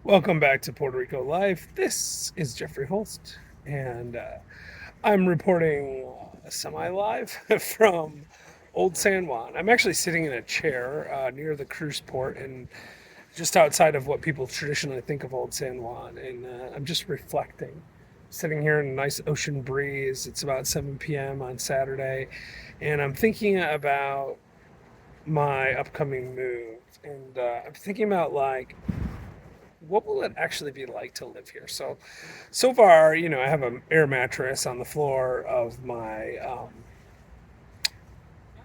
Welcome back to Puerto Rico Live. This is Jeffrey Holst, and I'm reporting semi-live from Old San Juan. I'm actually sitting in a chair near the cruise port and just outside of what people traditionally think of Old San Juan, and I'm just reflecting. Sitting here in a nice ocean breeze. It's about 7 p.m. on Saturday, and I'm thinking about my upcoming move, and I'm thinking about like what will it actually be like to live here? So far, I have an air mattress on the floor of my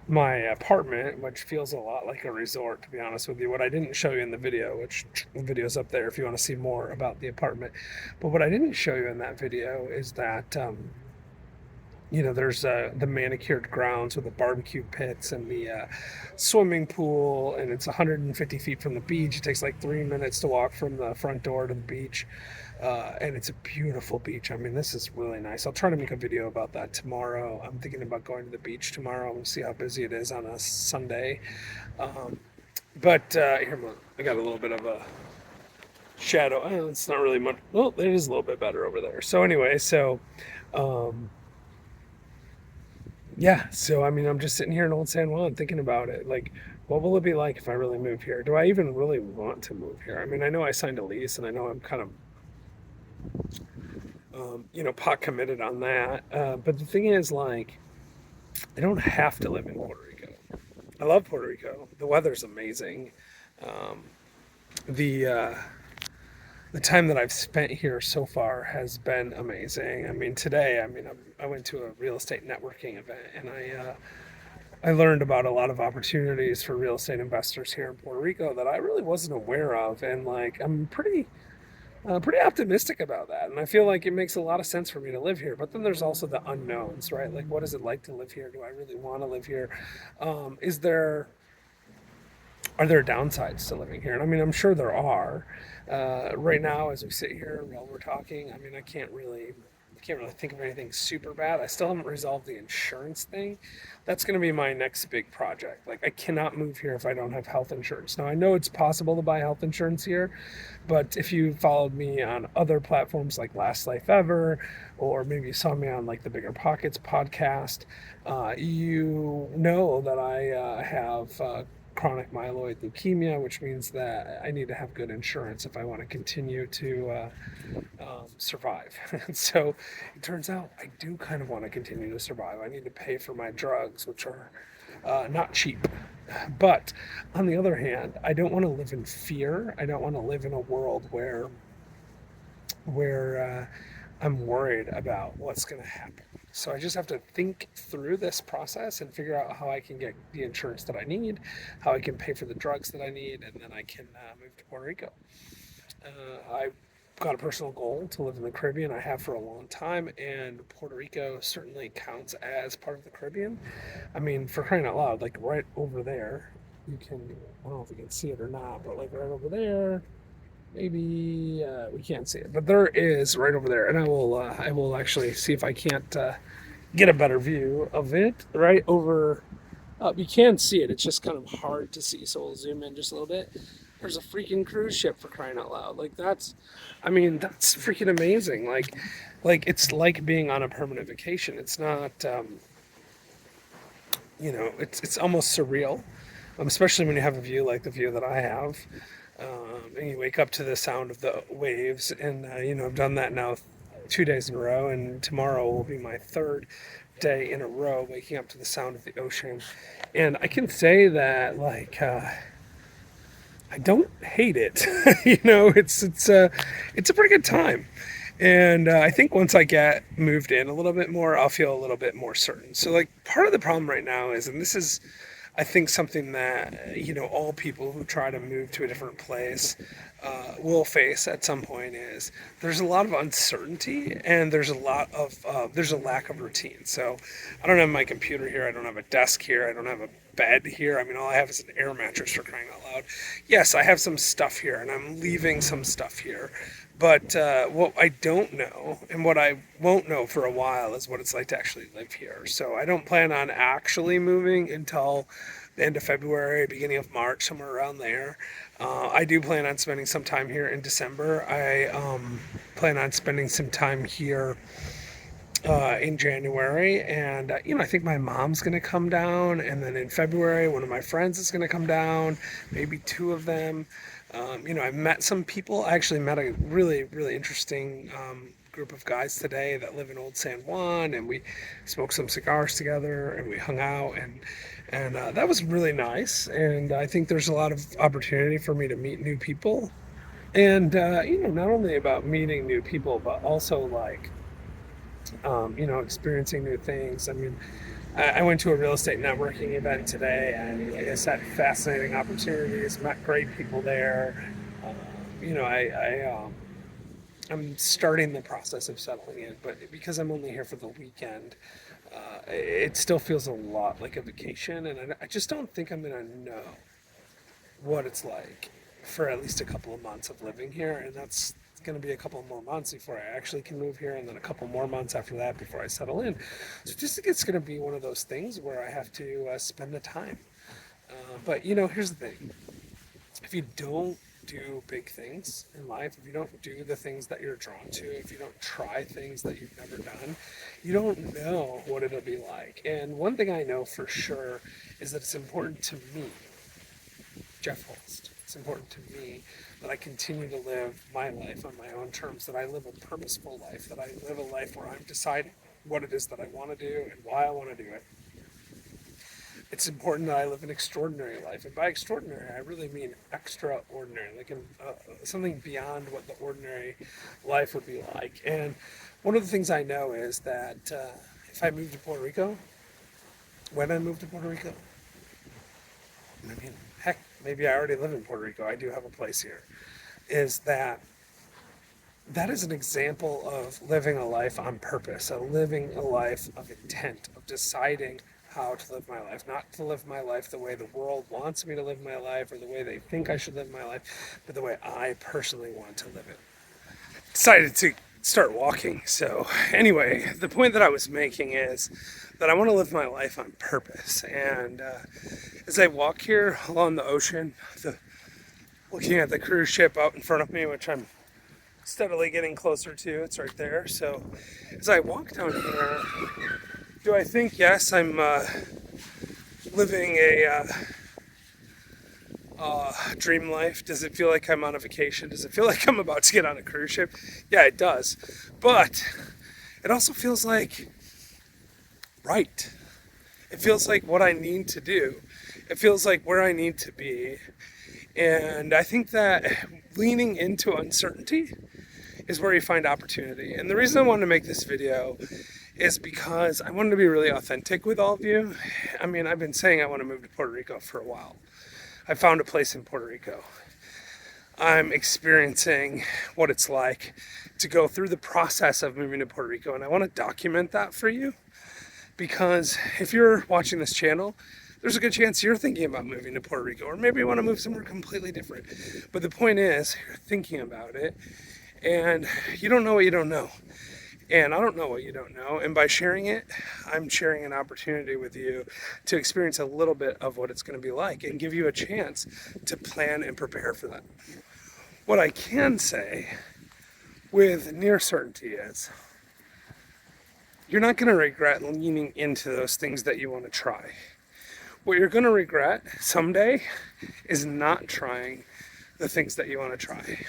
apartment, which feels a lot like a resort, to be honest with you. What I didn't show you in the video, which the video's up there if you want to see more about the apartment, but what I didn't show you in that video is that there's the manicured grounds with the barbecue pits and the swimming pool, and it's 150 feet from the beach. It takes like 3 minutes to walk from the front door to the beach, and it's a beautiful beach. I mean, this is really nice. I'll try to make a video about that tomorrow. I'm thinking about going to the beach tomorrow and see how busy it is on a Sunday. Um, but here, I got a little bit of a shadow. It's not really much. Well, it is a little bit better over there. So anyway, um, yeah, so I mean, I'm just sitting here in Old San Juan thinking about it. Like, what will it be like if I really move here? Do I even really want to move here? I mean, I know I signed a lease and I know I'm kind of, pot committed on that. But the thing is, like, I don't have to live in Puerto Rico. I love Puerto Rico. The weather's amazing. Um, the the time that I've spent here so far has been amazing. I mean, today, I went to a real estate networking event and I learned about a lot of opportunities for real estate investors here in Puerto Rico that I really wasn't aware of, and like I'm pretty optimistic about that, and I feel like it makes a lot of sense for me to live here. But then there's also the unknowns, right? Like, what is it like to live here? Do I really want to live here? Is there Are there downsides to living here? And I mean, I'm sure there are. Right now, as we sit here while we're talking, I mean, I can't really think of anything super bad. I still haven't resolved the insurance thing. That's going to be my next big project. Like, I cannot move here if I don't have health insurance. Now, I know it's possible to buy health insurance here, but if you followed me on other platforms like Last Life Ever, or maybe you saw me on like the Bigger Pockets podcast, you know that I have chronic myeloid leukemia, which means that I need to have good insurance if I want to continue to survive. And so it turns out I do kind of want to continue to survive. I need to pay for my drugs, which are not cheap. But on the other hand, I don't want to live in fear. I don't want to live in a world where I'm worried about what's going to happen. So I just have to think through this process and figure out how I can get the insurance that I need, how I can pay for the drugs that I need, and then I can move to Puerto Rico. I've got a personal goal to live in the Caribbean. I have for a long time, and Puerto Rico certainly counts as part of the Caribbean. I mean, for crying out loud, like right over there, I don't know if you can see it or not, but like right over there, maybe we can't see it, but there is right over there, and I will actually see if I can't get a better view of it right over. You can see it. It's just kind of hard to see, so we'll zoom in just a little bit. There's a freaking cruise ship, for crying out loud! Like I mean, that's freaking amazing. Like it's like being on a permanent vacation. It's not, it's almost surreal, especially when you have a view like the view that I have. And you wake up to the sound of the waves, and I've done that now 2 days in a row, and tomorrow will be my third day in a row waking up to the sound of the ocean. And I can say that I don't hate it. It's a pretty good time. And I think once I get moved in a little bit more, I'll feel a little bit more certain. So, like, part of the problem right now is, and this is, I think, something that, all people who try to move to a different place will face at some point is there's a lot of uncertainty and there's a lack of routine. So, I don't have my computer here. I don't have a desk here. I don't have a bed here. I mean, all I have is an air mattress, for crying out loud. Yes, I have some stuff here and I'm leaving some stuff here. But what I don't know, and what I won't know for a while, is what it's like to actually live here. So I don't plan on actually moving until the end of February, beginning of March, somewhere around there. I do plan on spending some time here in December. I plan on spending some time here in January, and I think my mom's gonna come down, and then in February, one of my friends is gonna come down, maybe two of them. I met some people. I actually met a really, really interesting group of guys today that live in Old San Juan, and we smoked some cigars together, and we hung out, and that was really nice. And I think there's a lot of opportunity for me to meet new people, and not only about meeting new people, but also like experiencing new things. I mean, I went to a real estate networking event today, and like I said, fascinating opportunities, met great people there. I'm starting the process of settling in, but because I'm only here for the weekend, it still feels a lot like a vacation, and I just don't think I'm gonna know what it's like for at least a couple of months of living here, and that's going to be a couple more months before I actually can move here, and then a couple more months after that before I settle in. So just think it's going to be one of those things where I have to spend the time. But here's the thing: if you don't do big things in life, if you don't do the things that you're drawn to, if you don't try things that you've never done, you don't know what it'll be like. And one thing I know for sure is that it's important to me, Jeff Holst. It's important to me that I continue to live my life on my own terms, that I live a purposeful life, that I live a life where I'm deciding what it is that I want to do and why I want to do it. It's important that I live an extraordinary life. And by extraordinary, I really mean extraordinary, like something beyond what the ordinary life would be like. And one of the things I know is that if I move to Puerto Rico, when I move to Puerto Rico, I mean, heck, maybe I already live in Puerto Rico. I do have a place here. Is that is an example of living a life on purpose, of living a life of intent, of deciding how to live my life, not to live my life the way the world wants me to live my life or the way they think I should live my life, but the way I personally want to live it. Decided to start walking. So anyway, the point that I was making is that I want to live my life on purpose. And as I walk here along the ocean, looking at the cruise ship out in front of me, which I'm steadily getting closer to, it's right there. So as I walk down here, do I think, yes, I'm living a dream life? Does it feel like I'm on a vacation? Does it feel like I'm about to get on a cruise ship? Yeah, it does. But it also feels like right. It feels like what I need to do. It feels like where I need to be. And I think that leaning into uncertainty is where you find opportunity. And the reason I wanted to make this video is because I wanted to be really authentic with all of you. I mean, I've been saying I want to move to Puerto Rico for a while. I found a place in Puerto Rico. I'm experiencing what it's like to go through the process of moving to Puerto Rico, and I want to document that for you, because if you're watching this channel, there's a good chance you're thinking about moving to Puerto Rico, or maybe you want to move somewhere completely different. But the point is, you're thinking about it, and you don't know what you don't know. And I don't know what you don't know. And by sharing it, I'm sharing an opportunity with you to experience a little bit of what it's going to be like and give you a chance to plan and prepare for that. What I can say with near certainty is you're not going to regret leaning into those things that you want to try. What you're going to regret someday is not trying the things that you want to try.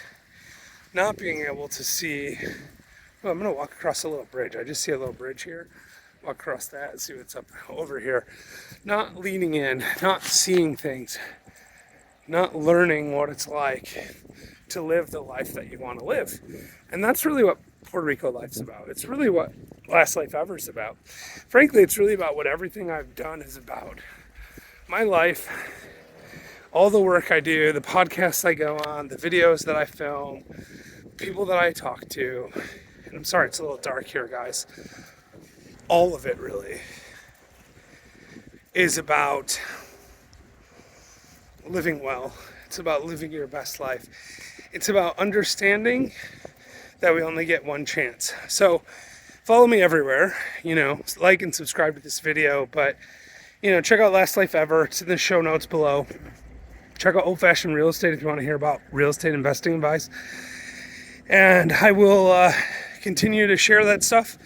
Not being able to see. Well, I'm going to walk across a little bridge. I just see a little bridge here. Walk across that and see what's up over here. Not leaning in, not seeing things, not learning what it's like to live the life that you want to live. And that's really what Puerto Rico life's about. It's really what Last Life Ever is about. Frankly, it's really about what everything I've done is about. My life, all the work I do, the podcasts I go on, the videos that I film, people that I talk to. And I'm sorry, it's a little dark here, guys. All of it really is about living well. It's about living your best life. It's about understanding that we only get one chance. So follow me everywhere, like and subscribe to this video. But check out Last Life Ever. It's in the show notes below. Check out Old Fashioned Real Estate if you want to hear about real estate investing advice. And I will continue to share that stuff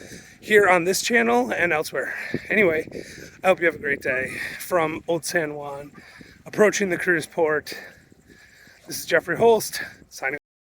here on this channel and elsewhere. Anyway, I hope you have a great day from Old San Juan, approaching the cruise port. This is Jeffrey Holst, signing